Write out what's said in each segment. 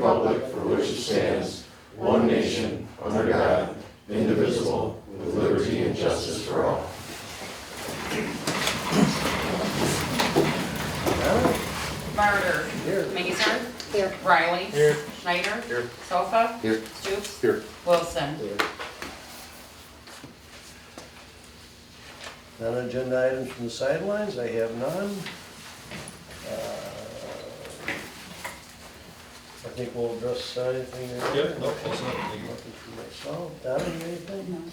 republic for which it stands, one nation, under God, indivisible, with liberty and justice for all. Martyr. Here. Mazer. Here. Riley. Here. Schneider. Here. Sofa. Here. Stoops. Here. Wilson. Non-agenda items from the sidelines, I have none. I think we'll address anything there. Yep, no, that's not, thank you. Nothing for myself. Donna, you anything?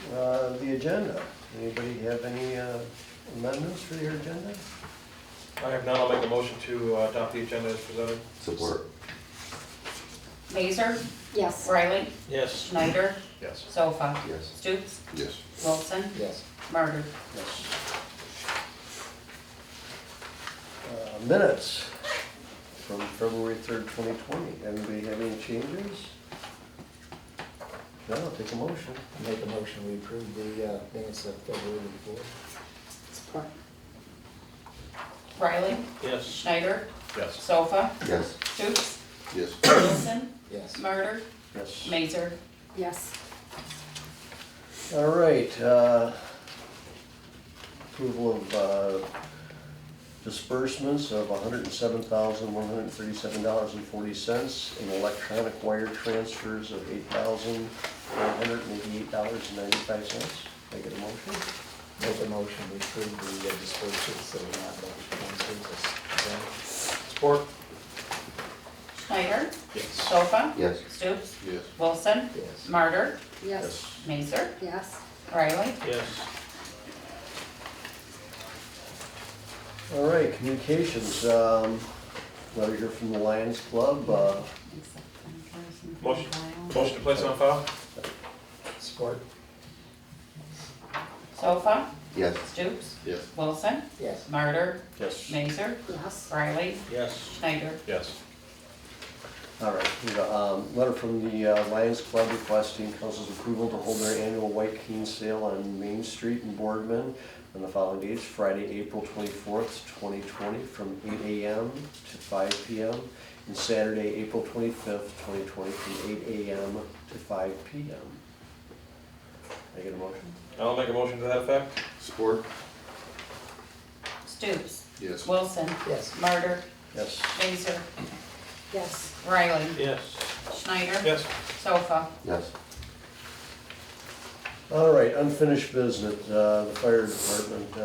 No. Okay. The agenda, anybody have any amendments for your agenda? I have none, I'll make a motion to adopt the agenda as presented. Support. Mazer. Yes. Riley. Yes. Schneider. Yes. Sofa. Yes. Stoops. Yes. Wilson. Yes. Martyr. Yes. Minutes from February 3rd, 2020. Anybody have any changes? No, I'll take a motion. Make a motion, we approve the minutes of February 4th. Support. Riley. Yes. Schneider. Yes. Sofa. Yes. Stoops. Yes. Wilson. Yes. Martyr. Yes. Mazer. Yes. All right, approval of disbursements of $107,137.40 and electronic wire transfers of $8,488.95. Can I get a motion? Make a motion, we approve the disbursements of transfers. Support. Schneider. Yes. Sofa. Yes. Stoops. Yes. Wilson. Yes. Martyr. Yes. Mazer. Yes. Riley. Yes. All right, communications, letter here from the Lions Club, Motion to place on file? Support. Sofa. Yes. Stoops. Yes. Wilson. Yes. Martyr. yes. Mazer. Yes. Riley. Yes. Schneider. Yes. All right, we got, letter from the Lions Club requesting council's approval to hold their annual White Cane Sale on Main Street in Boardman on the following dates: Friday, April 24th, 2020, from 8 a.m. to 5 p.m., and Saturday, April 25th, 2020, from 8 a.m. to 5 p.m. Can I get a motion? I'll make a motion to that effect. Support. Stoops. Yes. Wilson. Yes. Martyr. Yes. Mazer. Yes. Riley. Yes. Schneider. Yes. Sofa. Yes. All right, unfinished business, the fire department,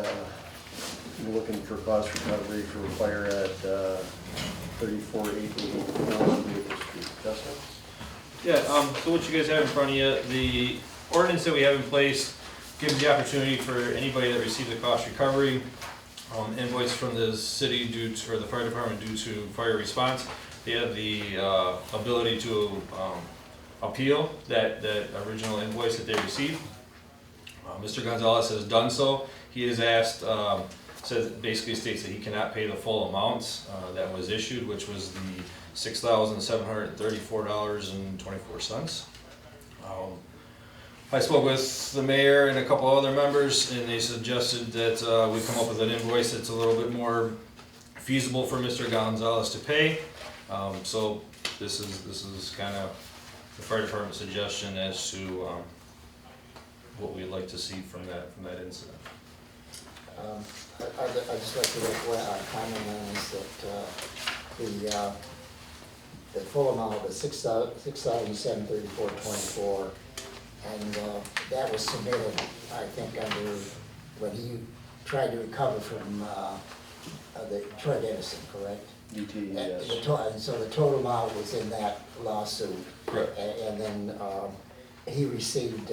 looking for cost recovery for a fire at 34884 Maple Street. Justin? Yeah, so what you guys have in front of you, the ordinance that we have in place gives the opportunity for anybody that receives a cost recovery invoice from the city due to, or the fire department due to fire response. They have the ability to appeal that original invoice that they received. Mr. Gonzalez has done so. He has asked, basically states that he cannot pay the full amounts that was issued, which was the $6,734.24. I spoke with the mayor and a couple other members, and they suggested that we come up with an invoice that's a little bit more feasible for Mr. Gonzalez to pay. So this is kind of the fire department's suggestion as to what we'd like to see from that incident. I'd just like to comment on is that the full amount was $6,734.24, and that was submitted, I think, under when he tried to recover from the Troy Edison, correct? DT, And yes. and so the total amount was in that lawsuit. Correct. And then he received.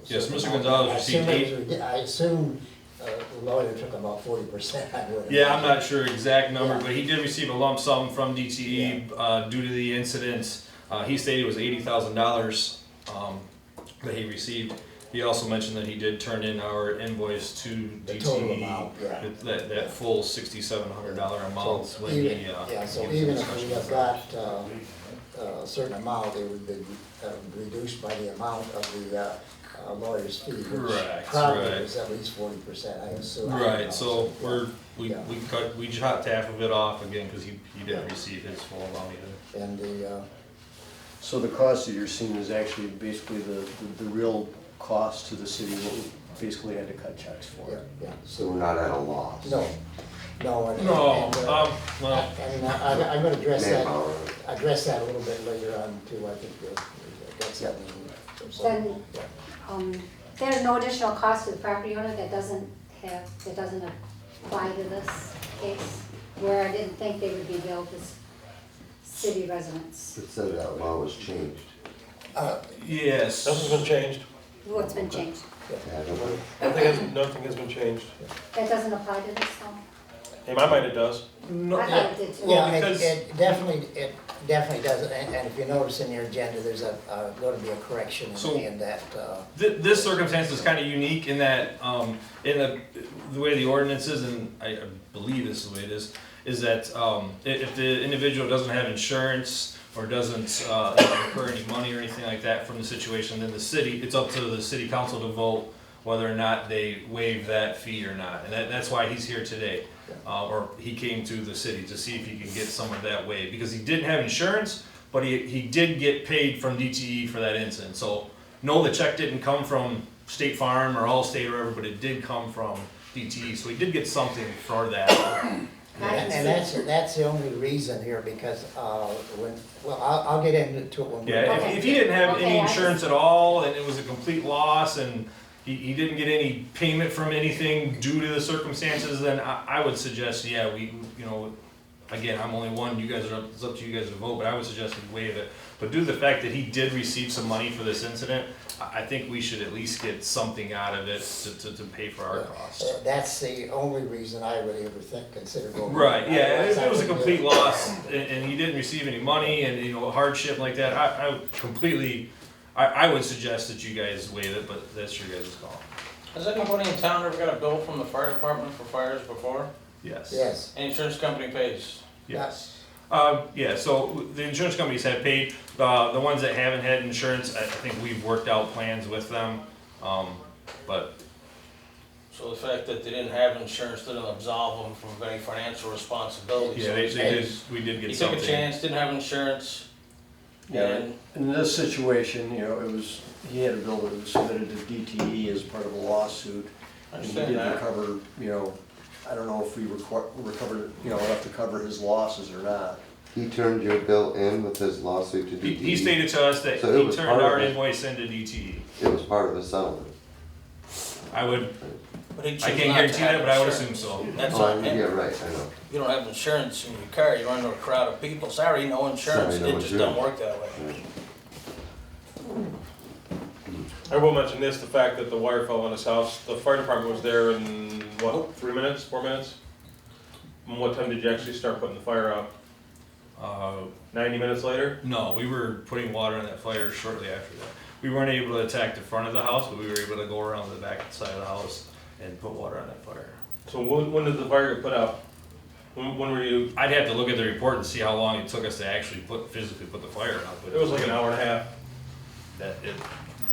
Yes, Mr. Gonzalez received I assume the lawyer took about 40%. Yeah, I'm not sure exact number, but he did receive a lump sum from DTE due to the incident. He stated it was $80,000 that he received. He also mentioned that he did turn in our invoice to The DTE, total amount, yeah. that full $6,700 amount. So when even, he, yeah, so he was even in if we discussion have with got a certain amount, it would be reduced by the amount of the lawyer's fee. Which Correct, probably right. is at least 40%, I assume. I don't know, Right, so we Yeah. we chopped half of it off again, cause he didn't receive his full amount either. And the, So the cost that you're seeing is actually basically the real cost to the city, what we basically had to cut checks for. yeah. So we're not at a loss. No, and- No, and, well, And I'm gonna Manpower. address that a little bit later on too, I think that's something. Then- Yeah. There's no additional cost to the property owner that doesn't apply to this case, where I didn't think they would be billed as city residents. It said that law was changed. yes. Nothing's been changed. What's been changed? Yeah, I don't know. Nothing has been changed. That doesn't apply to this, though? In my mind, it does. No, I thought it did too. Yeah, because- it definitely does, and if you notice in your agenda, there's gonna be a correction So- in that, This circumstance is kind of unique in that, in the way the ordinance is, and I believe this is the way it is that if the individual doesn't have insurance or doesn't incur any money or anything like that from the situation, then it's up to the city council to vote whether or not they waive that fee or not. And that's why he's here today, or he came to the city to see if he can get some of that waived, because he didn't have insurance, but he did get paid from DTE for that incident. So, no, the check didn't come from State Farm or Allstate or whatever, but it did come from DTE, so he did get something for that. and that's the only reason here, because, I'll get into it when we. Yeah, if he didn't have any Okay, I insurance at all, and it was a complete loss, and he didn't get any payment from anything due to the circumstances, then I would suggest, yeah, again, I'm only one, it's up to you guys to vote, but I would suggest we waive it. But due to the fact that he did receive some money for this incident, I think we should at least get something out of it to pay for our costs. That's the only reason I would ever consider going. Right, yeah, Otherwise, if I it was a wouldn't do complete it. loss and he didn't receive any money and, hardship like that, I would suggest that you guys waive it, but that's your guys' call. Has anybody in town ever got a bill from the fire department for fires before? Yes. Yes, The insurance company pays. Yes. Yeah, so the insurance companies have paid, the ones that haven't had insurance, I think we've worked out plans with them, but, So the fact that they didn't have insurance didn't absolve them from any financial responsibility. yeah, So they he did, we did get took something. a chance, didn't have insurance, Yeah, and in this situation, he had a bill that was submitted to DTE as part of a lawsuit. I And he understand did that. recover, I don't know if we recovered, enough to cover his losses or not. He turned your bill in with his lawsuit to DTE. He stated to us that So it he was turned part of our it. invoice into DTE. It was part of the settlement. I would, But he I chose can't not to guarantee have that, but I would insurance. assume so. That's Oh, on him. yeah, right, I know. You don't have insurance in your car, you run into a crowd of people, sorry, no insurance, Sorry, no it just doesn't insurance. work that way. I will mention this, the fact that the wire fell on his house, the fire department was there in, 3 minutes, 4 minutes? And what time did you actually start putting the fire out? 90 minutes later? No, we were putting water on that fire shortly after that. We weren't able to attack the front of the house, but we were able to go around the back side of the house and put water on that fire. So when did the fire get put out? When were you, I'd have to look at the report and see how long it took us to actually physically put the fire out, but it was like an hour and a half.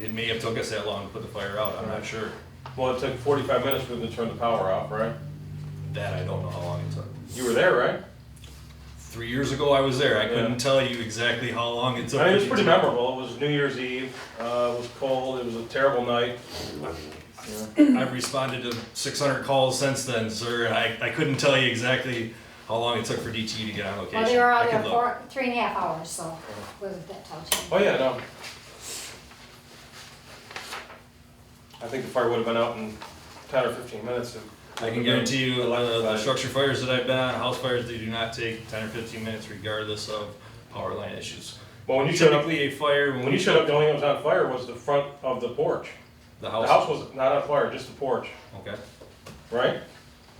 it may have took us that long to put the fire out, I'm not sure. Well, it took 45 minutes for them to turn the power off, right? That I don't know how long it took. You were there, right? 3 years ago I was there, I couldn't Yeah. tell you exactly how long it took. I mean, it was pretty memorable. It was New Year's Eve, it was cold, it was a terrible night. I've responded to 600 calls since then, sir, and I couldn't tell you exactly how long it took for DTE to get on location. Well, they were I out could there look. for 3.5 hours, so wasn't that tells you? Oh, yeah, no. I think the fire would have been out in 10 or 15 minutes. I can guarantee you, the structure fires that I've been on, house fires, they do not take 10 or 15 minutes regardless of power line issues. Well, when you showed up, Typically a fire, when you showed up, the only thing that was on fire was the front of the porch. the The house. house was not on fire, just the porch, Okay. right?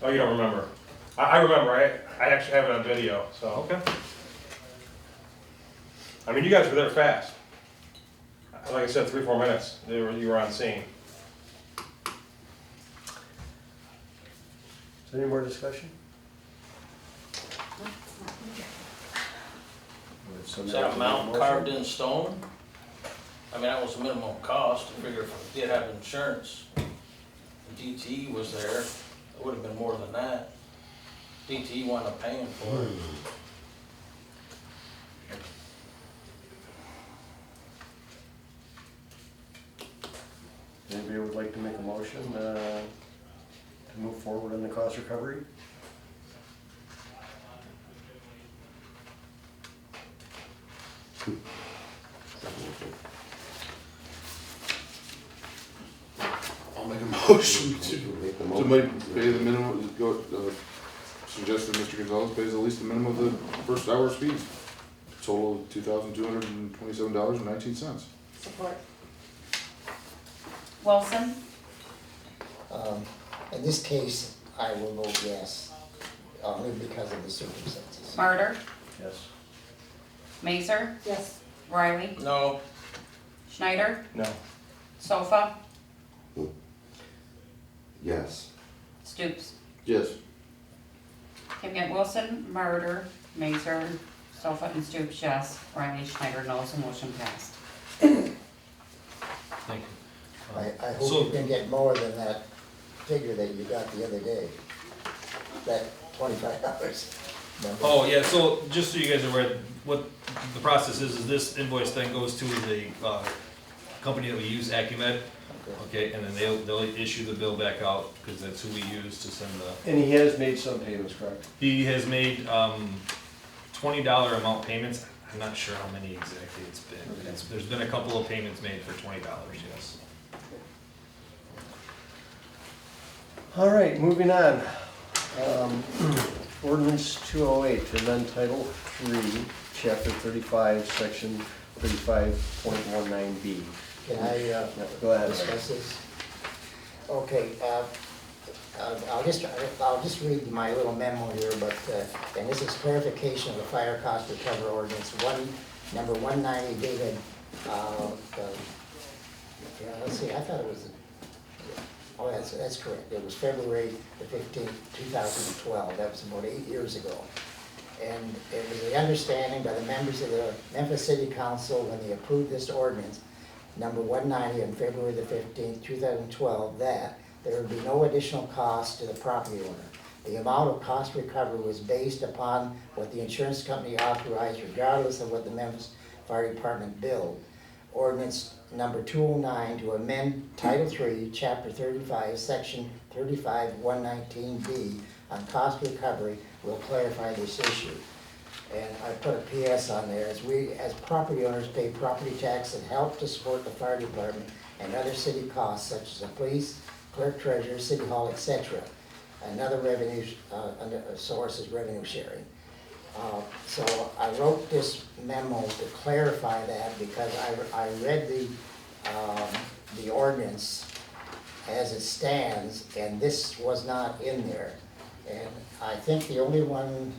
Oh, you don't remember? I remember, I actually have it on video, so. Okay. I mean, you guys were there fast. Like I said, 3 or 4 minutes, you were on scene. Is there any more discussion? So Is now that we amount have a carved motion. in stone? I mean, that was minimum cost, I figure if it did have insurance, and DTE was there, it would have been more than that. DTE wound up paying for it. Anybody would like to make a motion to move forward on the cost recovery? I'll make a motion to Make the make, motion. pay the minimum, suggest that Mr. Gonzalez pays at least the minimum of the first hour's fees. Total of $2,227.19. Support. Wilson, In this case, I will vote yes, only because of the circumstances. Martyr, Yes. Mazer, Yes. Riley, No, Schneider, No. Sofa, Yes. Stoops. Yes. Can we get Wilson, Martyr, Mazer, Sofa, and Stoops, yes. Riley, Schneider, no, so motion passed. Thank you. I So- hope you can get more than that figure that you got the other day, that $25. Remember? Oh, yeah, so just so you guys are aware, what the process is this invoice then goes to the, company that we use, Acumed, Okay. okay, and then they'll issue the bill back out, because that's who we use to send the, And he has made some payments, correct? he has made, $20 amount payments, I'm not sure how many exactly it's been. Okay. There's been a couple of payments made for $20, yes. All right, moving on. Ordinance 208 to amend Title 3, Chapter 35, Section 35.19B. Can I Yeah, go ahead. discuss this? Okay, I'll just read my little memo here, but, and this is clarification of the fire cost recovery ordinance, number 190 dated, yeah, let's see, I thought it was, oh, that's correct, it was February the 15th, 2012, that was about 8 years ago. And it was the understanding by the members of the Memphis City Council when they approved this ordinance, number 190 on February the 15th, 2012, that there would be no additional cost to the property owner. The amount of cost recovery was based upon what the insurance company authorized regardless of what the Memphis Fire Department billed. Ordinance number 209 to amend Title 3, Chapter 35, Section 35-119B on cost recovery will clarify this issue. And I put a PS on there, as we, as property owners, pay property tax that help to support the fire department and other city costs such as the police, clerk treasurer, city hall, etc. Another revenue source is revenue sharing. So I wrote this memo to clarify that because I read the ordinance as it stands, and this was not in there. And I think the only one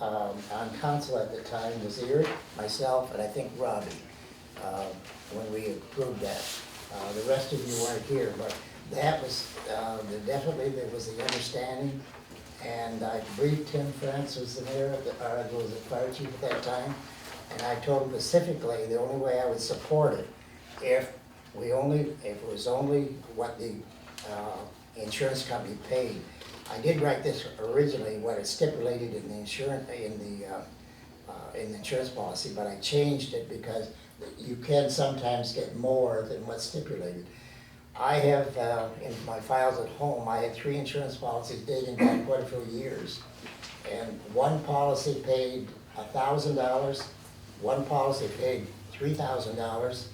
on council at the time was Eric, myself, and I think Robbie, when we approved that. The rest of you weren't here, but that was, definitely there was the understanding. And I briefed him, France was the mayor, was the fire chief at that time, and I told him specifically the only way I would support it if it was only what the insurance company paid. I did write this originally, what it stipulated in the insurance, in the insurance policy, but I changed it because you can sometimes get more than what's stipulated. I have, in my files at home, I had 3 insurance policies dating back quite a few years. And one policy paid $1,000, one policy paid $3,000,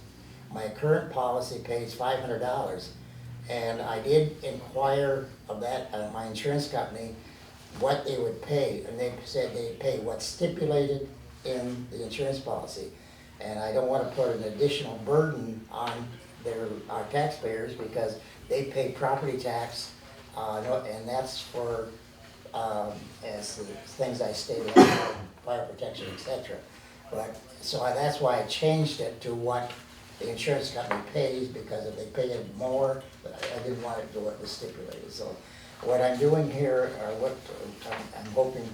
my current policy pays $500. And I did inquire of that, my insurance company, what they would pay, and they said they'd pay what's stipulated in the insurance policy. And I don't want to put an additional burden on our taxpayers because they pay property tax, and that's for, as the things I stated, fire protection, etc. But, so that's why I changed it to what the insurance company pays, because if they pay it more, but I didn't want it to what was stipulated. So what I'm doing here, or what I'm hoping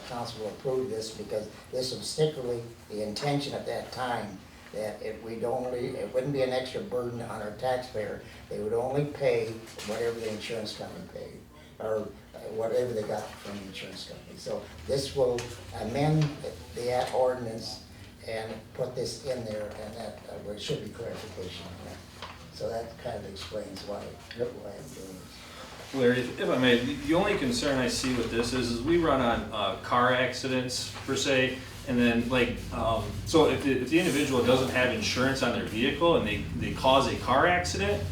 council will approve this, because this was strictly the intention at that time, that it wouldn't be an extra burden on our taxpayer. They would only pay whatever the insurance company paid, or whatever they got from the insurance company. So this will amend the ordinance and put this in there, and that, there should be clarification on that. So that kind of explains why I'm doing this. Larry, if I may, the only concern I see with this is we run on car accidents per se, and then like, so if the individual doesn't have insurance on their vehicle and they cause a car accident,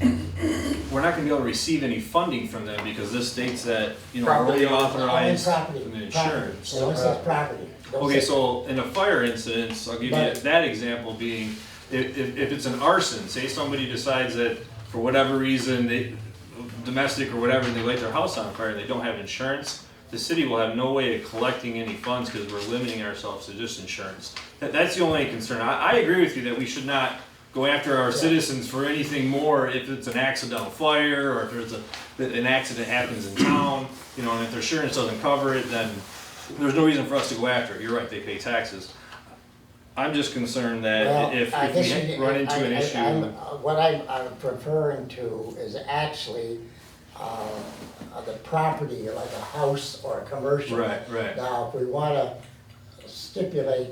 we're not gonna be able to receive any funding from them because this states that, you know, we're only authorized Property, from the property. insurance. So it says property. Don't Okay, say- so in a fire incident, I'll give you But- that example being, if it's an arson, say somebody decides that for whatever reason, they, domestic or whatever, and they light their house on fire, they don't have insurance, the city will have no way of collecting any funds because we're limiting ourselves to just insurance. That's the only concern. I agree with you that we should not go after our citizens for anything more if it's an accidental fire or if there's an accident happens in town, you know, and if their insurance doesn't cover it, then there's no reason for us to go after it. You're right, they pay taxes. I'm just concerned that Well, if I guess we run into an issue. What I'm preferring to is actually the property, like a house or a commercial. Right, right. Now, if we wanna stipulate,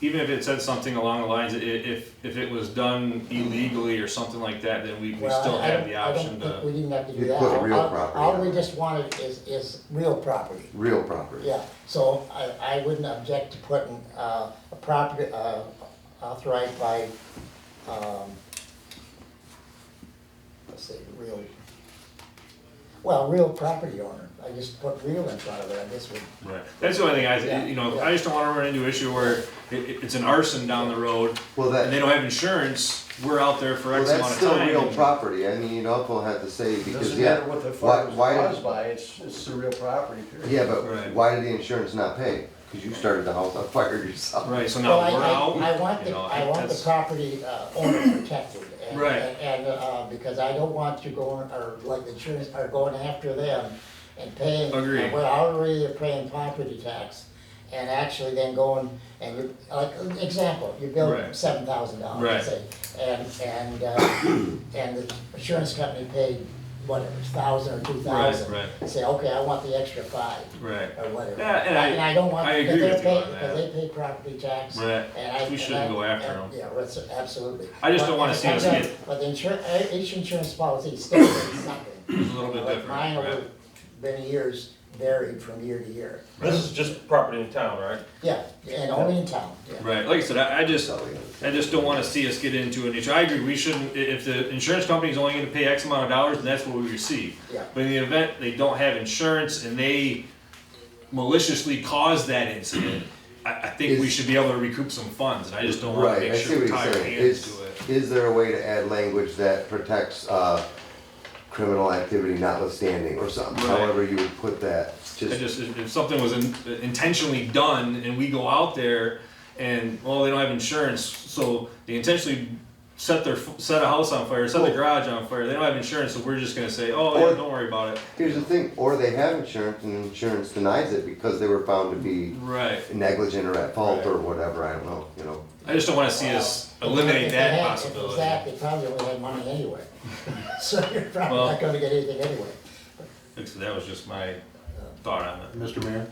Even if it said something along the lines, if it was done illegally or something like that, then we well, still I have don't, the I option don't think we to. didn't have to do You that. put real All- property All on we it. just wanted is real property. Real property. Yeah, so I wouldn't object to putting a property authorized by, let's see, real property owner. I just put real in front of it, I guess would, Right. That's the only thing Yeah, you know, yeah. I just don't wanna run into an issue where it's an arson down the road Well, and they that, don't have insurance, we're out there for well, X amount that's of still time. real and- property. I mean, you also have to say, because, Doesn't yeah, matter what the fire was why- caused by, it's the real property, period. yeah, but Right. why did the insurance not pay? Because you started the house on fire yourself. Right, so well, now we're out. I want you the, know, I want the that's- property owner protected. And- Right. And, because I don't want you going, or like the insurance, are going after them and paying. Agreed. Well, already they're paying property tax, and actually then going, and you, like, example, you bill Right. $7,000, Right. say, and the insurance company paid, whatever, 1,000 or 2,000. Right, Say, okay, I want the extra 5, Right. or whatever. Yeah, and I don't want, I because agree they're with you on paying, that. because they pay property tax. Right. And I. We shouldn't go after them. Yeah, that's, absolutely. I just don't wanna But- see us but- get- But the each insurance policy states something. It's a little bit Like different, mine right. over many years varied from year to year. This is just property in town, right? Yeah, and only in town, yeah. Right, like I said, I just don't wanna see us get into an issue. I agree, we shouldn't, if the insurance company's only gonna pay X amount of dollars, then that's what we receive. Yeah. But in the event they don't have insurance and they maliciously caused that incident, I think we Is- should be able to recoup some funds, and I just don't wanna Right, make I sure see we what tie you're our saying. hands to it. Is there a way to add language that protects, criminal activity notwithstanding or something? Right. However you would put that, I just, if something was intentionally done and we go out there and, well, they don't have insurance, so they intentionally set a house on fire, set the garage on fire, they don't have insurance, so we're just gonna say, oh, yeah, Or- don't worry about it. here's the thing, or they have insurance and insurance denies it because they were found to be Right. negligent or at fault Right. or whatever, I don't know, you know. I just don't wanna see us eliminate If they that had- If it possibility. was that, they probably only had money anyway. So you're probably Well- not gonna get anything anyway. So that was just my thought on it. Mr. Mayor,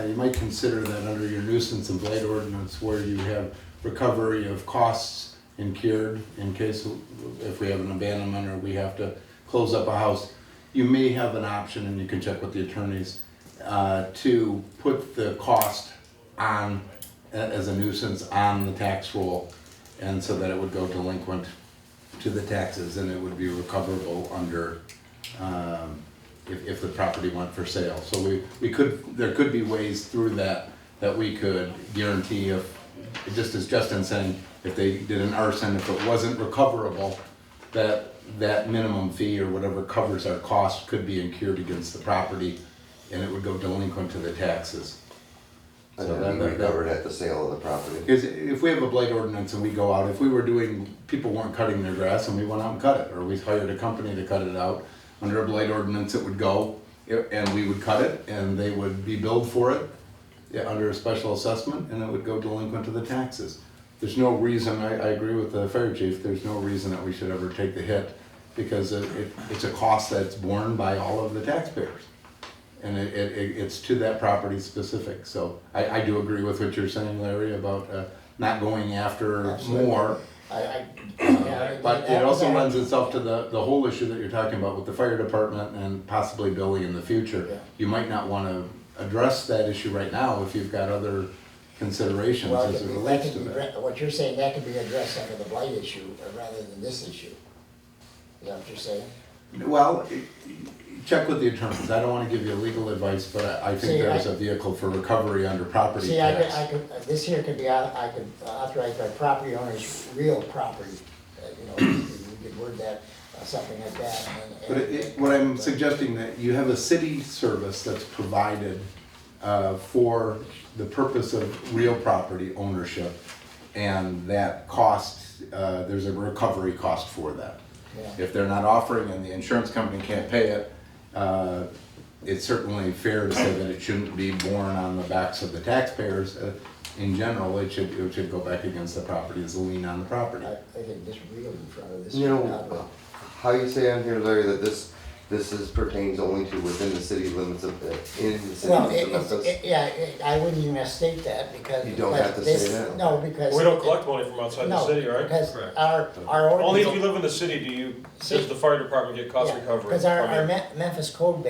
you might consider that under your nuisance and blight ordinance where you have recovery of costs incurred in case if we have an abandonment or we have to close up a house, you may have an option, and you can check with the attorneys, to put the cost on, as a nuisance on the tax roll, and so that it would go delinquent to the taxes and it would be recoverable under, if the property went for sale. So there could be ways through that we could guarantee if, just as Justin saying, if they did an arson, if it wasn't recoverable, that minimum fee or whatever covers our cost could be incurred against the property and it would go delinquent to the taxes. And So then that- we covered at the sale of the property. Because if we have a blight ordinance and we go out, if we were doing, people weren't cutting their grass and we went out and cut it, or we hired a company to cut it out, under a blight ordinance, it would go, and we would cut it, and they would be billed for it, yeah, under a special assessment, and it would go delinquent to the taxes. There's no reason, I agree with the fire chief, there's no reason that we should ever take the hit, because it's a cost that's borne by all of the taxpayers. And it's to that property specific, so I do agree with what you're saying, Larry, about not going after Absolutely. more. But it also lends itself to the whole issue that you're talking about with the fire department and possibly billing in the future. Yeah. You might not wanna address that issue right now if you've got other considerations Well, as it that relates could to be, that. what you're saying, that could be addressed under the blight issue rather than this issue. Is that what you're saying? Well, check with the attorneys, I don't wanna give you legal advice, but I See, think there's a vehicle for recovery under property See, tax. I could, this here could be, I could authorize by property owners, real property, you know, we could word that, something like that. But what I'm suggesting that you have a city service that's provided for the purpose of real property ownership, and that cost, there's a recovery cost for that. Yeah. If they're not offering and the insurance company can't pay it, it's certainly fair to say that it shouldn't be borne on the backs of the taxpayers. In general, it should go back against the property as a lien on the property. I think just real in front of this. You know, how you say on here, Larry, that this pertains only to within the city limits of, in the city Well, limits of Memphis? I wouldn't even state that because. You don't because have to this- say that. No, because. We don't collect money from outside the No, city, right? because Correct. our Only if you ordinance. live in the city does the fire department get cost recovery. Because our Memphis code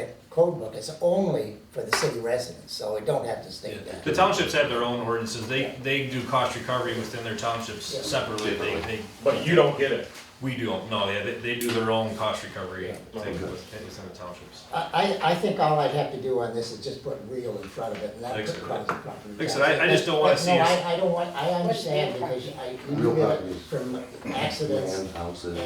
book is only for the city residents, so it don't have to state that. The townships have their own ordinances, they do cost recovery within their townships Yeah. separately, But you don't get it. we do, no, yeah, they do their own cost recovery Yeah. thing within the townships. I think all I'd have to do on this is just put real in front of it, and that Like I could said, cause a property. like I said, I just don't wanna But see no, us- I don't want, I understand, because you Real get it properties. from accidents, Land, houses.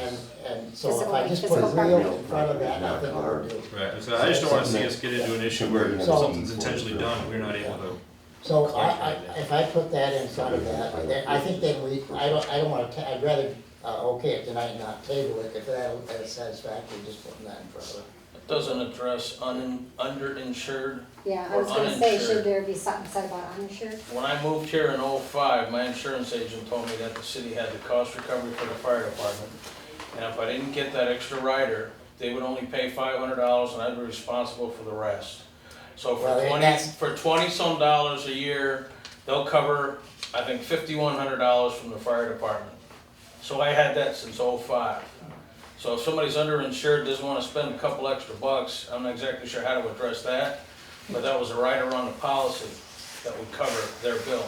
and so if I just put Physical real property. in front of that, I think it would do. Right, so I just don't wanna see us get into an issue where So- something's intentionally done, and we're not able to. So if I put that in front of that, then I think then I don't wanna, I'd rather, okay it tonight and not table it, if that's satisfactory, just putting that in front of it. It doesn't address underinsured. Yeah, I Or was gonna say, uninsured. should there be something said about uninsured? When I moved here in '05, my insurance agent told me that the city had the cost recovery for the fire department. And if I didn't get that extra rider, they would only pay $500 and I'd be responsible for the rest. So Well, and that's- for 20-some dollars a year, they'll cover, I think, $5,100 from the fire department. So I had that since '05. So if somebody's underinsured, doesn't wanna spend a couple extra bucks, I'm not exactly sure how to address that, but that was a rider on the policy that would cover their bill.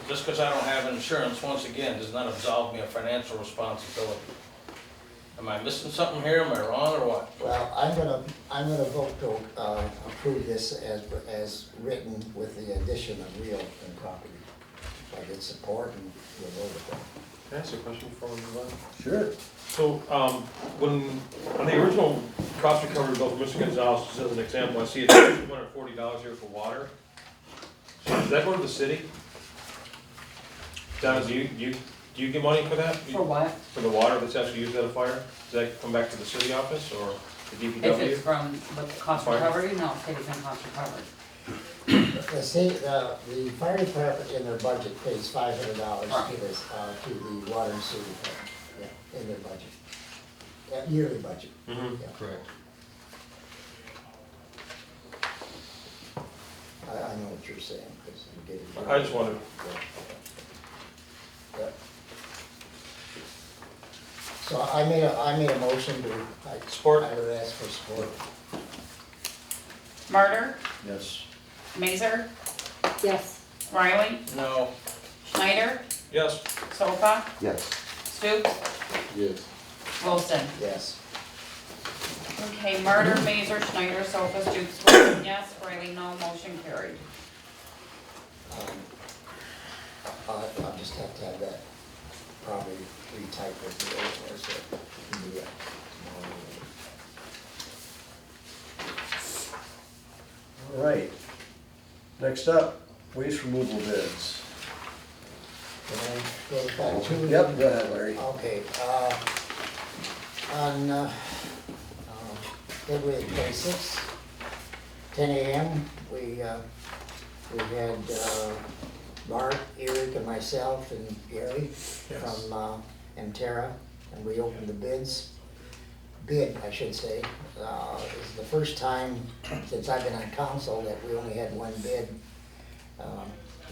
Just because I don't have insurance, once again, does not absolve me of financial responsibility. Am I missing something here, am I wrong, or what? Well, I'm gonna vote to approve this as written with the addition of real and property. I get support and we'll vote with that. Can I ask a question for you, Glenn? Sure. So, when, on the original cost recovery bill for Mr. Gonzalez, just as an example, I see it's $240 here for water. So does that go to the city? Donna, do you get money for that? For what? For the water that's actually used at a fire? Does that come back to the city office or the If DPW? it's from the cost Fire. recovery, no, city's in cost recovery. The fire department in their budget pays $500 Right. to this, to the water and sewer department, yeah, in their budget. Yearly budget, Mhm. yeah. Correct. I know what you're saying, because you gave it. I just wondered. Yeah. So I made a motion to, Support. I would ask for support. Murder, Yes. Mazer, Yes. Riley, No, Schneider, Yes. Sofa, Yes. Stoops, Yes. Wilson. Yes. Okay, Murder, Mazer, Schneider, Sofa, Stoops, Wilson, yes, Riley, no, motion carried. I'll just have to have that probably retyped with the old one, so we can do that tomorrow. All right. Next up, Waste removal bids. Can I go back to? Yep, go ahead, Larry. Okay, on February 26th, 10 a.m., we had Mark, Eric, and myself, and Gary from Mterra, and we opened the bid, I should say. This is the first time since I've been on council that we only had one bid.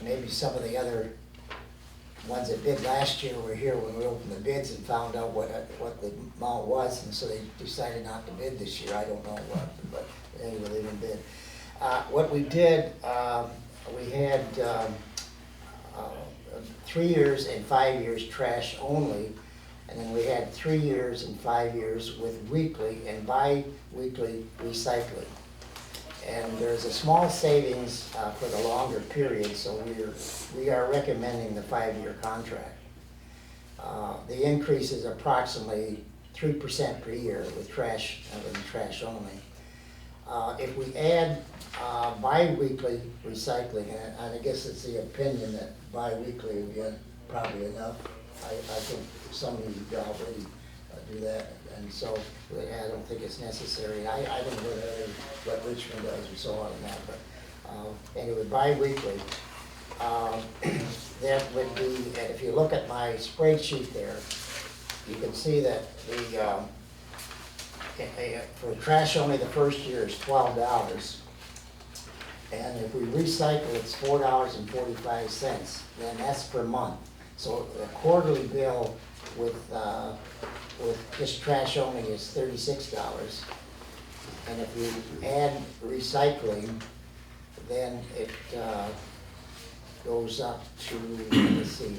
Maybe some of the other ones that bid last year were here when we opened the bids and found out what the amount was, and so they decided not to bid this year. I don't know what, but anyway, they didn't bid. What we did, we had 3 years and 5 years trash only, and then we had 3 years and 5 years with weekly and bi-weekly recycling. And there's a small savings for the longer period, so we are recommending the 5-year contract. The increase is approximately 3% per year with trash only. If we add bi-weekly recycling, and I guess it's the opinion that bi-weekly would be probably enough. I think some of you already do that, and so I don't think it's necessary. I don't know what Richmond does and so on and that, but anyway, bi-weekly. That would be, and if you look at my spreadsheet there, you can see that for trash only, the first year is $12. And if we recycle, it's $4.45, then that's per month. So a quarterly bill with just trash only is $36. And if you add recycling, then it goes up to, let's see,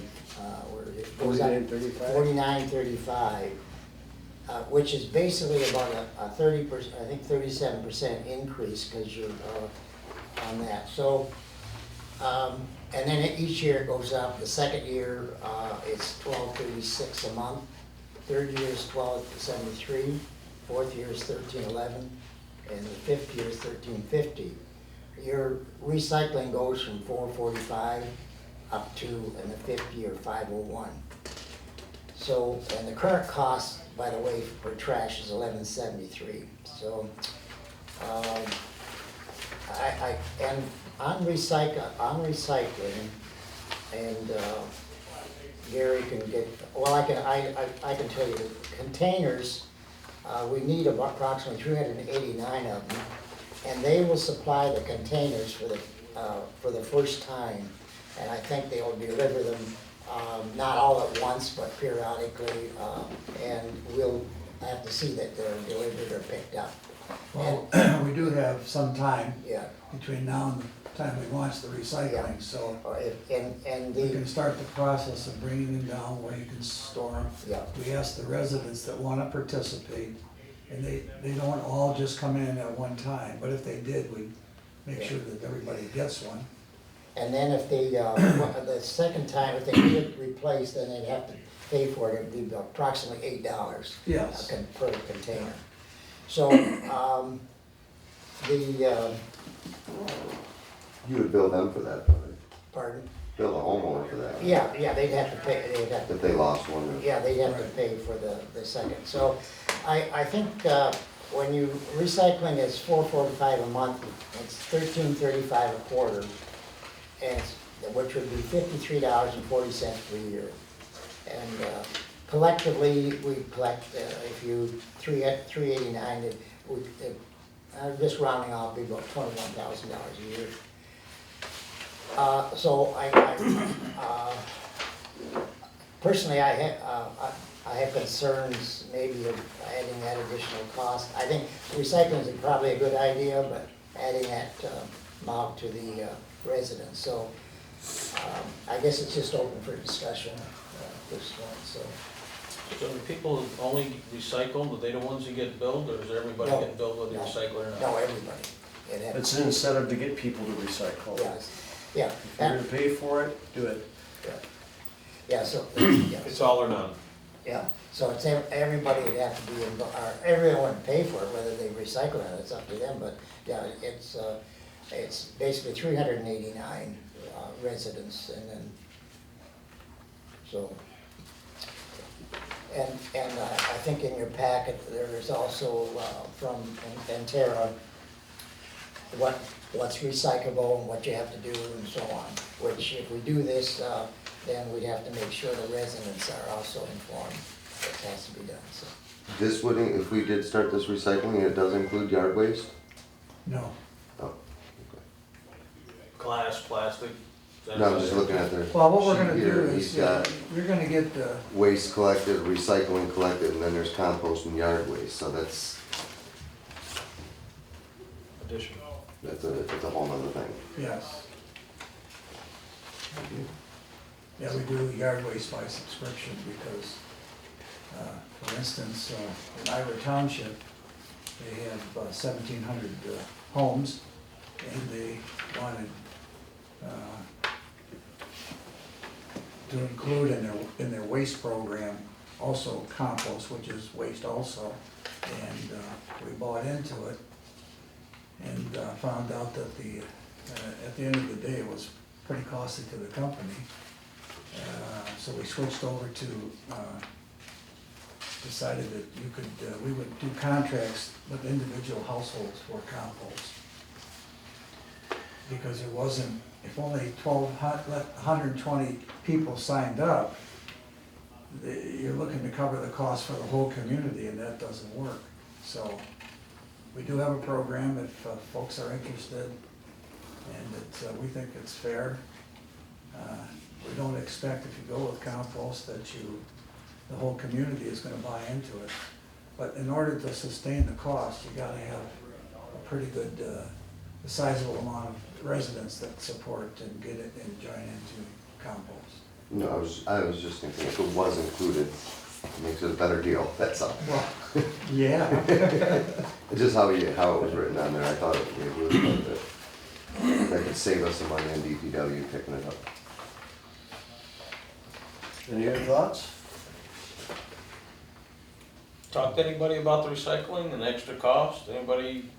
where it goes up $49.35, which is basically about a 30%, I think 37% increase because you're on that. So, and then each year it goes up. The second year it's $12.36 a month. Third year is $12.73. Fourth year is $13.11, and the fifth year is $13.50. Your recycling goes from $4.45 up to, in the fifth year, $5.01. So, and the current cost, by the way, for trash is $11.73. So, and on recycling, and Gary can get, well, I can tell you, the containers, we need about approximately 389 of them, and they will supply the containers for the first time, and I think they will deliver them not all at once, but periodically, and we'll have to see that they're delivered or picked up. Well, we do have some time Yeah. between now and the time we launch the recycling, so And we can start the process of bringing them down where you can store them. Yeah. We ask the residents that want to participate, and they don't all just come in at one time, but if they did, we'd make sure that everybody gets one. And then if they, the second time, if they need it replaced, then they'd have to pay for it. It'd be approximately $8 Yes. per container. So, You would bill them for that, though, right? pardon? Bill the homeowner for that. Yeah, they'd have to pay, If they lost one. yeah, they'd have to pay for the second. So I think when you, recycling is $4.45 a month, it's $13.35 a quarter, and which would be $53.40 per year. And collectively, we collect, if you, 389, just rounding off, it'd be about $21,000 a year. So personally, I have concerns maybe of adding that additional cost. I think recycling is probably a good idea, but adding that amount to the residents. So I guess it's just open for discussion at this point. So the people only recycle, are they the ones who get billed, or is everybody No. getting billed whether you No. recycle or not? no, everybody. It's an incentive to get people to recycle. Yes. Yeah. If you're gonna pay for it, do it. Yeah. So yeah. It's all or none. Yeah, so it's everybody would have to be involved, or everyone would pay for it, whether they recycle it, it's up to them, but yeah, it's basically 389, residents, and then, so. And I think in your packet, there is also from Entera, what's recyclable and what you have to do and so on, which if we do this, then we have to make sure the residents are also informed what has to be done, so. This wouldn't, if we did start this recycling, it does include yard waste? No. Oh, Glass, plastic. no, I'm just looking at their Well, what we're sheet gonna do here. is, He's got we're gonna get the, waste collected, recycling collected, and then there's compost and yard waste, so that's Additional. that's a whole nother thing. yes. Yeah, we do yard waste by subscription because, for instance, in Ira Township, they have 1,700 homes, and they wanted to include in their waste program also compost, which is waste also. And we bought into it and found out that at the end of the day, it was pretty costly to the company. So we switched over to, decided that we would do contracts with individual households for compost. Because it wasn't, if only 120 people signed up, you're looking to cover the cost for the whole community, and that doesn't work. So we do have a program if folks are interested, and we think it's fair. We don't expect if you go with compost that the whole community is gonna buy into it. But in order to sustain the cost, you gotta have a pretty good, a sizable amount of residents that support and get it and join into compost. No, I was just thinking if it was included, it makes it a better deal, that's all. Well, yeah. It's just how it was written on there, I thought it was good that could save us some money in DPW picking it up. Any other thoughts? Talk to anybody about the recycling and the extra cost? Anybody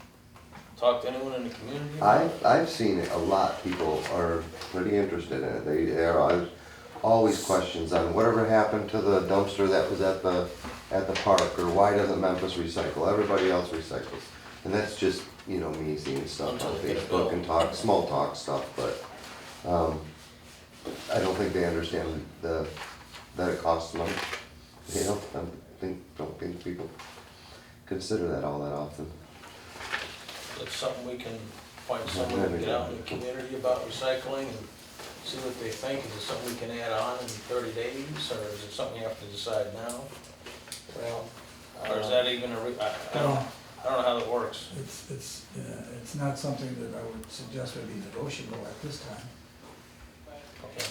talk to anyone in the community? I've seen it a lot, people are pretty interested in it, there are always questions on whatever happened to the dumpster that was at the park, or why doesn't Memphis recycle, everybody else recycles. And that's just, me seeing stuff Until on they get a Facebook bill. and small talk stuff, but, I don't think they understand that it costs money, don't think people consider that all that often. It's something we can find someone to get out in the community about recycling and see what they think. Is it something we can add on in 30 days, or is it something you have to decide now? Well. Or is that even I don't know how that works. It's not something that I would suggest would be negotiable at this time, Okay.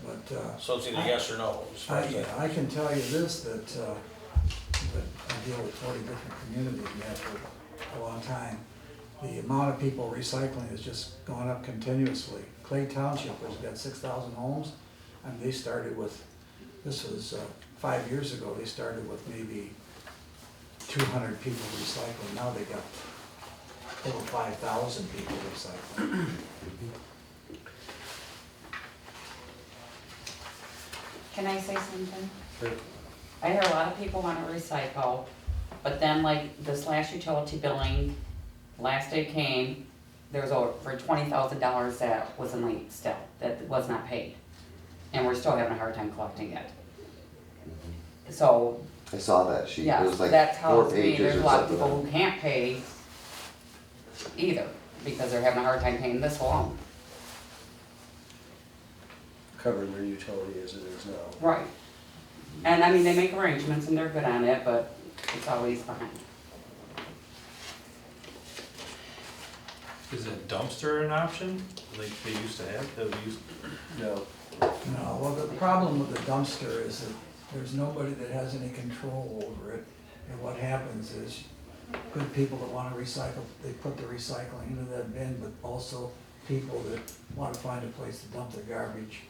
but. So it's either yes or no, as far as that. I can tell you this, that I deal with 40 different communities now for a long time. The amount of people recycling has just gone up continuously. Clay Township has got 6,000 homes, and they started with, this was 5 years ago, they started with maybe 200 people recycling. Now they got over 5,000 people recycling. Can I say something? Sure. I hear a lot of people wanna recycle, but then like this last utility billing, last day came, there was over $20,000 that was in late still, that was not paid. And we're still having a hard time collecting it. So, I saw that sheet, it yes, was like that's how 4 it's me, pages there's or a lot of something. people who can't pay either, because they're having a hard time paying this alone. Covering their utility as it is now. Right. And I mean, they make arrangements and they're good on it, but it's always behind. Is a dumpster an option, like they used to have, that we used? No. No, well, the problem with the dumpster is that there's nobody that has any control over it. And what happens is, good people that wanna recycle, they put the recycling into that bin, but also people that wanna find a place to dump their garbage,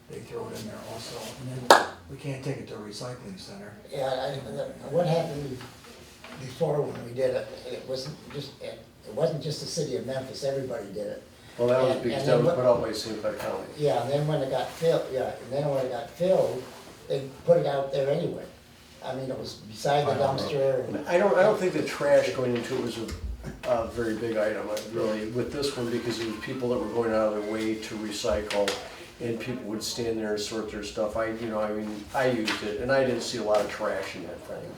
they throw it in there also. And then we can't take it to a recycling center. Yeah, what happened before when we did it, it wasn't just the city of Memphis, everybody did it. Well, that was And- because and that then was what- put out by St. Clair County. Yeah, and then when it got filled, they put it out there anyway. I mean, it was beside the dumpster and, I don't think the trash going into it was a very big item, really, with this one, because it was people that were going out of their way to recycle, and people would stand there and sort their stuff. I used it, and I didn't see a lot of trash in that thing.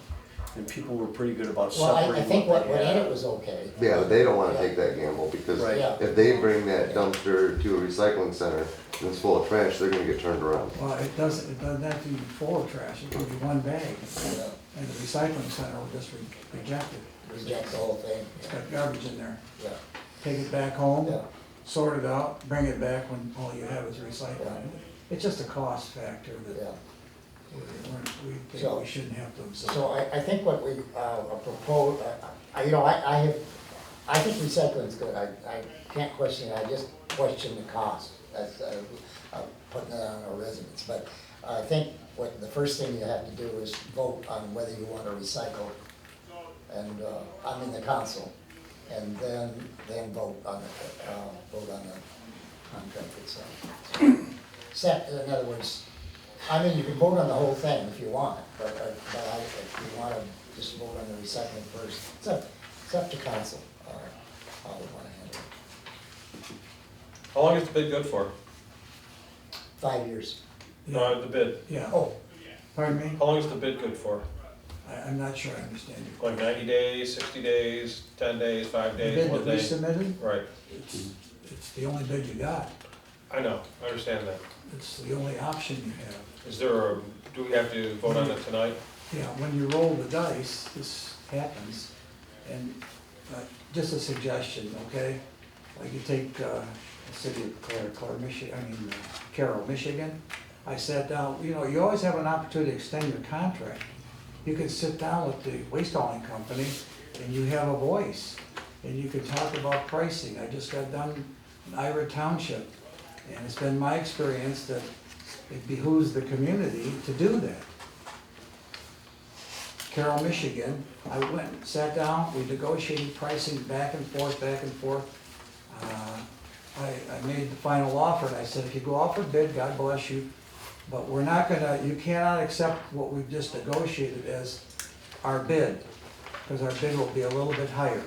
And people were pretty good about well, separating I think what what they in it had. was okay. Yeah, but they don't wanna take that gamble, because Right. Yeah. if they bring that dumpster to a recycling center and it's full of trash, they're gonna get turned around. Well, it doesn't have to be full of trash, it could be one bag, Yeah, and the recycling center will just reject it. reject the whole thing, It's got garbage in there. yeah, Take it back home, yeah. sort it out, bring it back when all you have is recycling. Yeah. It's just a cost factor that Yeah. we think So- we shouldn't have to absorb. So I think what we propose, I think recycling's good, I can't question it, I just question the cost. That's, putting it on our residents, but I think what, the first thing you have to do is vote on whether you want to recycle. And, I mean the council, and then vote on the contract itself. In other words, I mean, you can vote on the whole thing if you want, but if you want to just vote on the recycling first, it's up to council, how they want to handle it. How long is the bid good for? 5 years. No, the bid. Yeah, Oh, pardon me? How long is the bid good for? I'm not sure I understand you. Like 90 days, 60 days, 10 days, 5 The days, bid 1 that we day? submitted, Right, it's the only bid you got. I know, I understand that. It's the only option you have. Is there a, do we have to vote on it tonight? Yeah, when you roll the dice, this happens, and just a suggestion, okay? Like you take the city of Carroll, Michigan. I sat down, you always have an opportunity to extend your contract. You can sit down with the waste hauling company and you have a voice, and you can talk about pricing. I just got done in Ira Township, and it's been my experience that it behooves the community to do that. Carroll, Michigan, I went, sat down, we negotiated pricing back and forth, back and forth. I made the final offer, and I said, if you go out for bid, God bless you, but we're not gonna, you cannot accept what we've just negotiated as our bid, because our bid will be a little bit higher.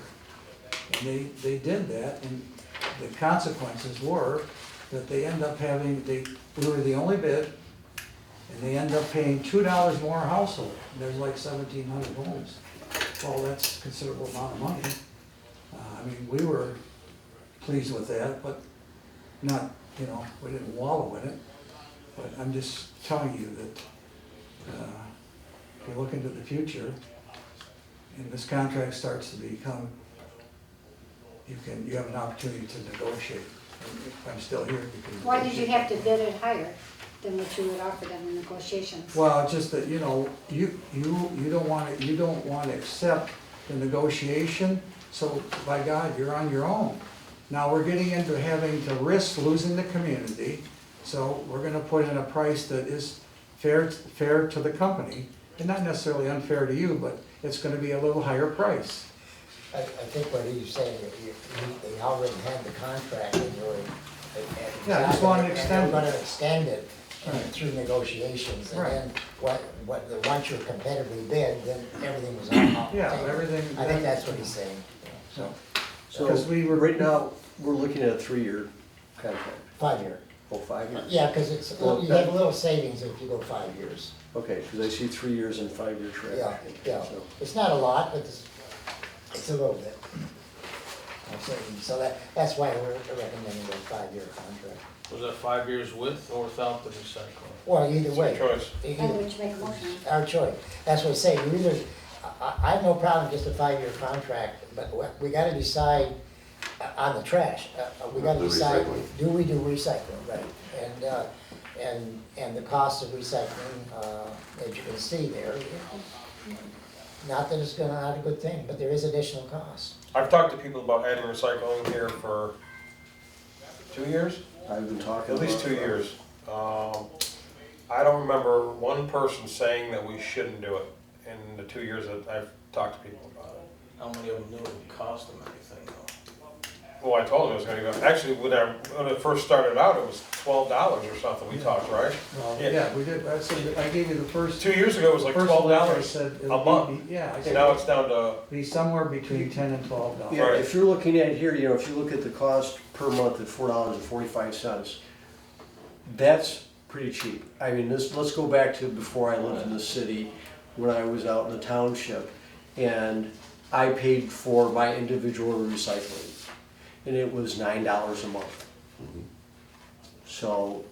And they did that, and the consequences were that they end up having, we were the only bid, and they end up paying $2 more a household. There's like 1,700 homes. Well, that's a considerable amount of money. I mean, we were pleased with that, but not, we didn't wallow in it. But I'm just telling you that if you look into the future, and this contract starts to become, you have an opportunity to negotiate. And if I'm still here, you can. why did you have to bid it higher than what you would offer them in negotiations? Well, it's just that, you don't want to accept the negotiation, so by God, you're on your own. Now, we're getting into having to risk losing the community, so we're gonna put in a price that is fair to the company, and not necessarily unfair to you, but it's gonna be a little higher price. I think what he's saying, they already had the contract and you were. Yeah, I just wanted to extend it. They're gonna extend it Right. through negotiations, and Right. then once you're competitively bid, then everything was on. Yeah, everything. I think that's what he's saying. So, So, because we were. right now, we're looking at a 3-year contract. 5 year. Oh, 5 years? Yeah, because you have a little savings if you go 5 years. Okay, because I see 3 years and 5-year track. Yeah. So- It's not a lot, but it's a little bit. So that's why we're recommending a 5-year contract. Was that 5 years with or without the recycling? Well, either It's way. your choice. And would you make a motion? Our choice. That's what I'm saying. You either, I have no problem with just a 5-year contract, but we gotta decide on the trash. We gotta The decide, recycling. do we do recycling, right? And the cost of recycling, as you can see there, not that it's not a good thing, but there is additional cost. I've talked to people about adding recycling here for 2 years? I've been talking At least about 2 years. I don't remember one person saying that we shouldn't do it in the 2 years that I've talked to people about it. How many of them knew it would cost them anything though? Well, I told him it was gonna go, actually, when it first started out, it was $12 or something, we talked, right? Well, Yeah. yeah, we did, I said, I gave you the first. 2 years ago, it was like First letter, I $12 said a it'll month. be, yeah, I And said now it's down to, be somewhere between $10 and $12. Yeah, Right. if you're looking at here, you know, if you look at the cost per month at $4.45, that's pretty cheap. I mean, let's go back to before I lived in the city, when I was out in the township, and I paid for my individual recycling, and it was $9 a month. So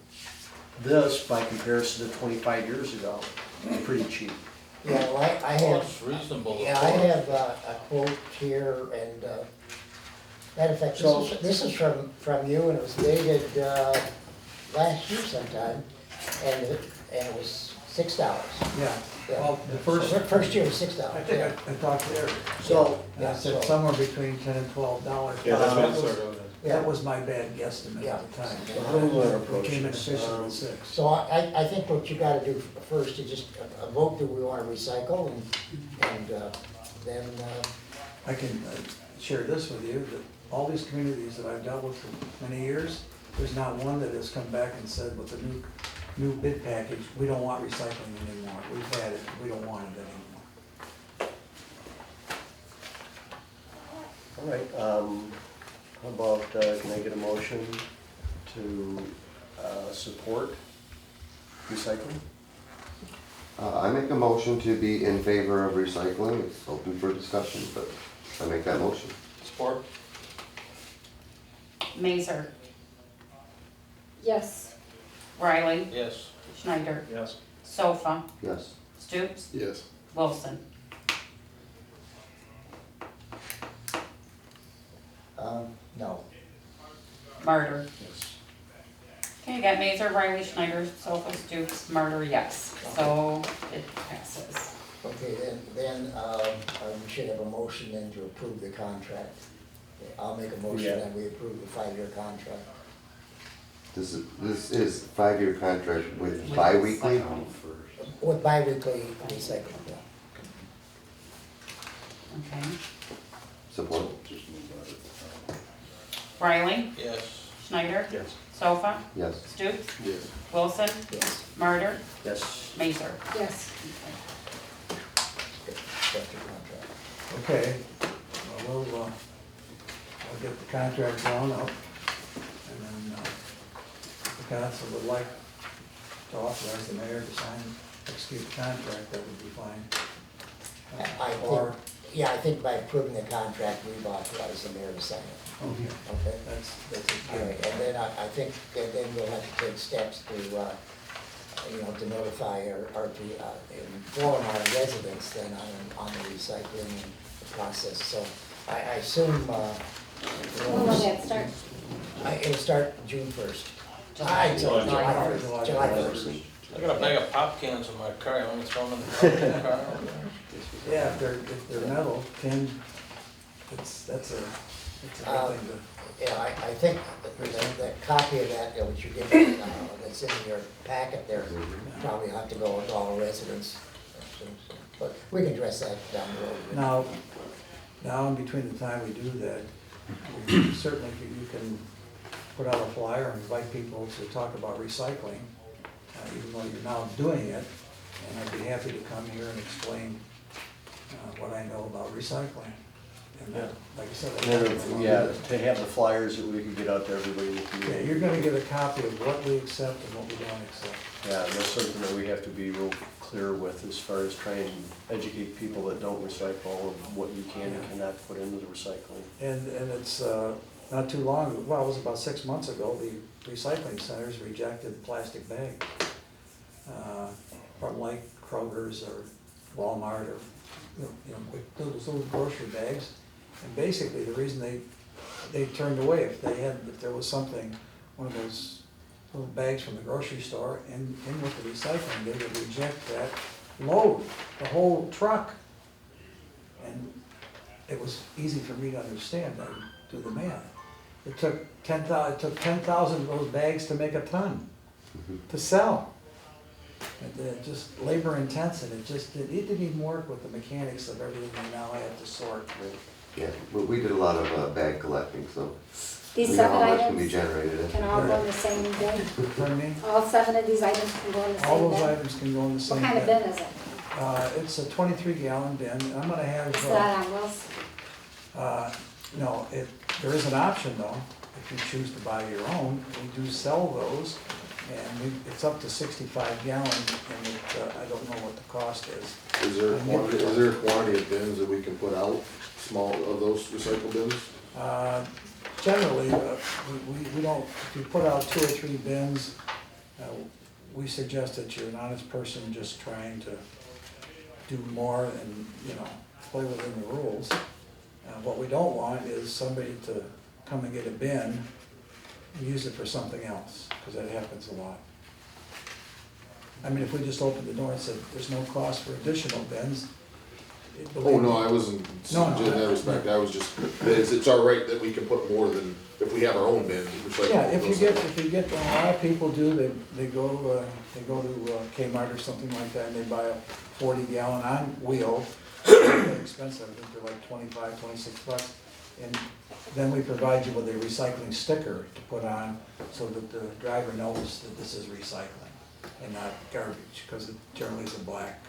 this, by comparison to 25 years ago, is pretty cheap. Yeah, well, I Well, have, it's reasonable. yeah, I have a quote here, and, matter of fact, So- this is from you, and it was dated, last year sometime, and it was $6. Yeah, well, the First year was I $6. think I talked to Eric, So, and I said somewhere between $10 and $12. yeah, that's what it That was- started out That was my bad guesstimate Yeah. at the time. So how do we wanna It approach came in this? official at 6. So I think what you gotta do first is just vote, do we wanna recycle, and then, I can share this with you, that all these communities that I've dealt with for many years, there's not one that has come back and said with the new bid package, we don't want recycling anymore. We've had it, we don't want it anymore. all right, how about, can I get a motion to support recycling? I make a motion to be in favor of recycling, it's open for discussion, but I make that motion. Support? Mazer, Yes, Riley, Yes. Schneider, Yes. Sofa, Yes. Stoops, Yes. Wilson. no. Murder. Okay, you got Mazer, Riley, Schneider, Sofa, Stoops, Murder, yes. So it passes. Okay, then, we should have a motion then to approve the contract. I'll make a motion Yeah. that we approve the 5-year contract. This is 5-year contract with bi-weekly? With bi-weekly recycling, yeah. Okay. Support. Riley, Yes. Schneider, Yes. Sofa, Yes. Stoops, Yes. Wilson, Yes, Murder, Yes. Mazer. yes. that's your contract. Okay, well, I'll get the contract drawn up, and then, if the council would like to authorize the mayor to sign, execute the contract, that would be fine. I Or, think, yeah, I think by approving the contract, we've authorized the mayor to sign it, okay, okay? that's All a right, good. and then I think that then we'll have to take steps to, to notify or to inform our residents then on the recycling process. So I assume, When will that start? it'll start June 1st. July. July July 1st. July 1st. I got a bag of pop cans in my car, I want to throw them in the car. Yeah, if they're metal, tin, that's a good thing to. Yeah, I think that copy of that, which you get, that's in your packet there, probably have to go with all residents. But we can address that down the road. Now, in between the time we do that, you certainly, you can put out a flyer and invite people to talk about recycling, even though you're now doing it, and I'd be happy to come here and explain what I know about recycling. And Yeah. like I said. And then, yeah, to have the flyers that we could get out to everybody in the Yeah, community. you're gonna get a copy of what we accept and what we don't accept. Yeah, and that's something that we have to be real clear with as far as trying to educate people that don't recycle of what you can and cannot put into the recycling. And it's not too long, well, it was about 6 months ago, the recycling centers rejected plastic bags from like Kroger's or Walmart or, those little grocery bags. And basically, the reason they turned away, if there was something, one of those little bags from the grocery store in with the recycling, they would reject that load, the whole truck. And it was easy for me to understand, I would do the math. It took 10,000 of those bags to make a ton to sell. And just labor intense, and it didn't even work with the mechanics of everything they now have to sort. Yeah, but we did a lot of bag collecting, so we These know 7 how much can be items generated. can all go in the same bin? Pardon me? All 7 of these items can go in the All same those bin? items can go in the same What kind of bin. bin is it? It's a 23-gallon bin, and I'm gonna have, It's not on wheels? no, there is an option though, if you choose to buy your own. We do sell those, and it's up to 65 gallons, and I don't know what the cost is. Is there a quantity of bins that we can put out, small, of those recycle bins? Generally, we don't, if you put out 2 or 3 bins, we suggest that you're an honest person just trying to do more and, play within the rules. What we don't want is somebody to come and get a bin and use it for something else, because that happens a lot. I mean, if we just opened the door and said, there's no cost for additional bins. Oh, no, I wasn't, No, in that respect, I was just, it's all right that we can put more than, if we have our own bin, recycle. Yeah, if you get, a lot of people do, they go to Kmart or something like that, and they buy a 40-gallon on wheel. They're expensive, I think they're like 25, 26 bucks. And then we provide you with a recycling sticker to put on, so that the driver knows that this is recycling and not garbage, because it generally is a black.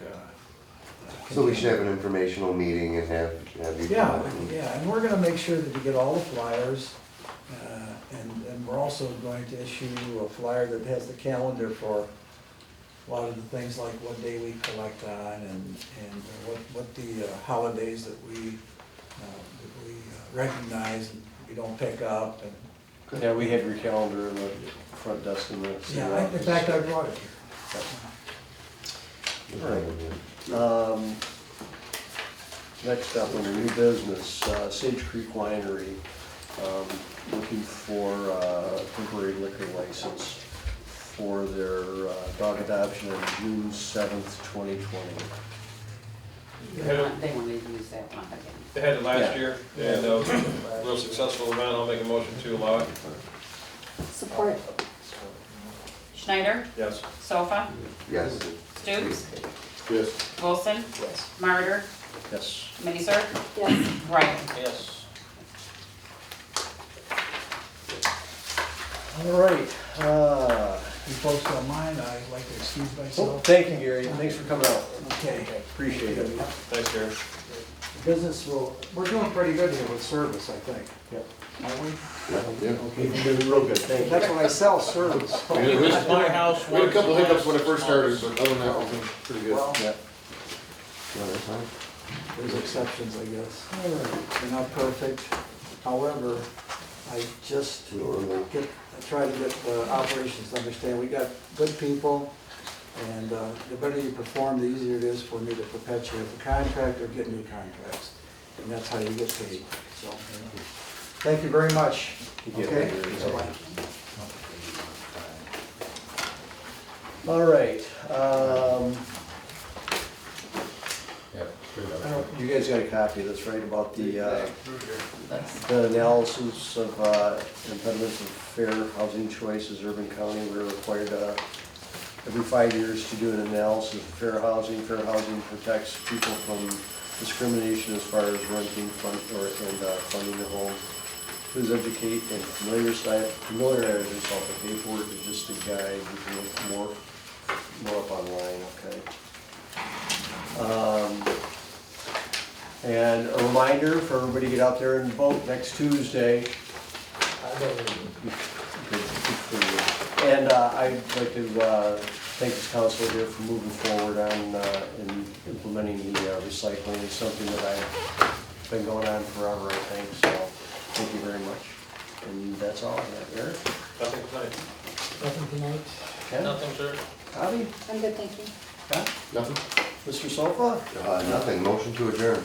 So we should have an informational meeting and have you. Yeah, and we're gonna make sure that you get all the flyers, and we're also going to issue a flyer that has the calendar for a lot of the things like what day we collect on, and what the holidays that we recognize and we don't pick up, and, Yeah, we have your calendar in the front desk in the. yeah, in fact, I brought it here. All right. Next up, under new business, Sage Creek Winery, looking for a temporary liquor license for their dog adoption on June 7th, 2020. They wanted to use that one again. They had it last Yeah. year, and it was a real successful event. I'll make a motion to allow it. Support. Schneider, Yes. Sofa, Yes. Stoops, Yes. Wilson, Yes. Martyr, Yes. Mazer, Yes. Wright. Yes. All right. You folks don't mind, I'd like to excuse Oh, myself. thank you, Gary. Thanks for coming out. Okay. Appreciate it. Thanks, Gary. Business we're doing pretty good here with service, I think. Yep. Aren't we? Yeah. You've been real good, thank you. That's what I sell, service. At my house. We had a couple once hiccups when I last first started, month. but other than that, it's been pretty good. Well, Yeah. No, that's fine. there's exceptions, I guess. They're not perfect. However, I just I try to get operations to understand, we got good people, and the better you perform, the easier it is for me to perpetuate the contract or get new contracts. And that's how you get paid, so. Thank you very much. Thank you. Okay? All right. You guys got a copy of this, right, about the analysis of impediments of fair housing choices, urban county. We're required every 5 years to do an analysis of fair housing. Fair housing protects people from discrimination as far as renting and funding a home. Please educate and familiarize yourself with the paperwork is just a guide. You can look more up online, okay? And a reminder for everybody to get out there and vote next Tuesday. And I'd like to thank this council here for moving forward on in implementing the recycling. It's something that I've been going on forever, I think, so thank you very much. And that's all I have. Eric? Nothing tonight. Nothing tonight? Ken? Nothing, sir. Bobby? I'm good, thank you. Scott? Nothing? Mr. Sofa? Nothing, motion to adjourn.